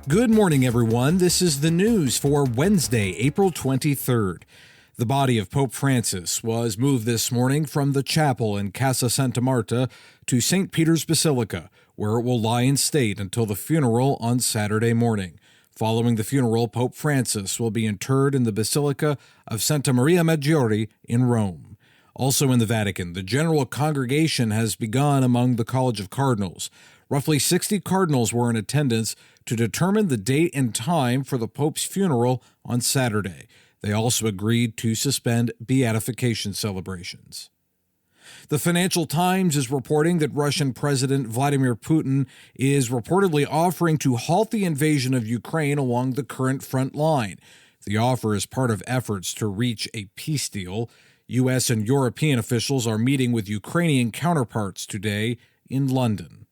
Good morning, everyone. This is the news for Wednesday, April 23rd. The body of Pope Francis was moved this morning from the chapel in Casa Santa Marta to St. Peter's Basilica, where it will lie in state until the funeral on Saturday morning. Following the funeral, Pope Francis will be interred in the Basilica of Santa Maria Maggiore in Rome. Also in the Vatican, the General Congregation has begun among the College of Cardinals. Roughly 60 cardinals were in attendance to determine the date and time for the Pope's funeral on Saturday. They also agreed to suspend beatification celebrations. The Financial Times is reporting that Russian President Vladimir Putin is reportedly offering to halt the invasion of Ukraine along the current front line. The offer is part of efforts to reach a peace deal. U.S. and European officials are meeting with Ukrainian counterparts today in London.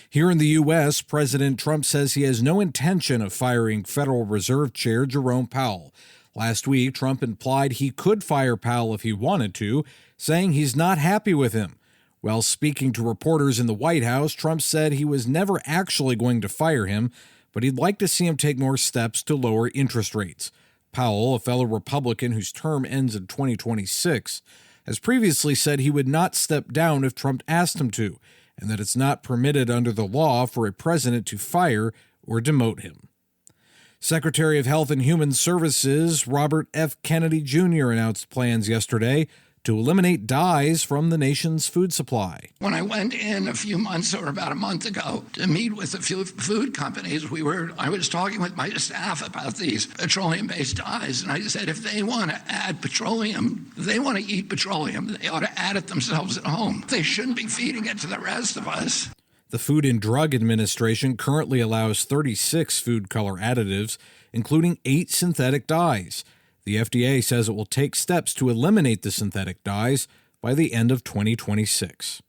Here in the U.S., President Trump says he has no intention of firing Federal Reserve Chair Jerome Powell. Last week, Trump implied he could fire Powell if he wanted to, saying he's not happy with him. While speaking to reporters in the White House, Trump said he was never actually going to fire him, but he'd like to see him take more steps to lower interest rates. Powell, a fellow Republican whose term ends in 2026, has previously said he would not step down if Trump asked him to, and that it's not permitted under the law for a president to fire or demote him. Secretary of Health and Human Services Robert F. Kennedy Jr. announced plans yesterday to eliminate dyes from the nation's food supply. When I went in a few months or about a month ago to meet with a few food companies, I was talking with my staff about these petroleum-based dyes, and I said if they want to add petroleum, if they want to eat petroleum, they ought to add it themselves at home. They shouldn't be feeding it to the rest of us. The Food and Drug Administration currently allows 36 food color additives, including 8 synthetic dyes. The FDA says it will take steps to eliminate the synthetic dyes by the end of 2026.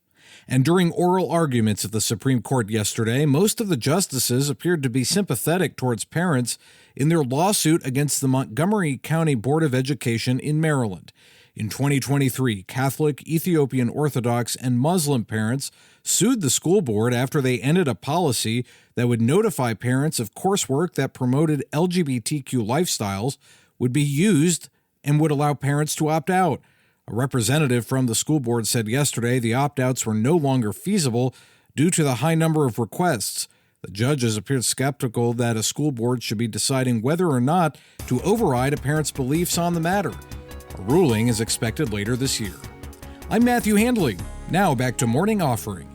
And during oral arguments at the Supreme Court yesterday, most of the justices appeared to be sympathetic towards parents in their lawsuit against the Montgomery County Board of Education in Maryland. In 2023, Catholic, Ethiopian Orthodox, and Muslim parents sued the school board after they ended a policy that would notify parents of coursework that promoted LGBTQ lifestyles would be used and would allow parents to opt out. A representative from the school board said yesterday the opt-outs were no longer feasible due to the high number of requests. The judges appeared skeptical that a school board should be deciding whether or not to override a parent's beliefs on the matter. A ruling is expected later this year. I'm Matthew Handley. Now back to Morning Offering.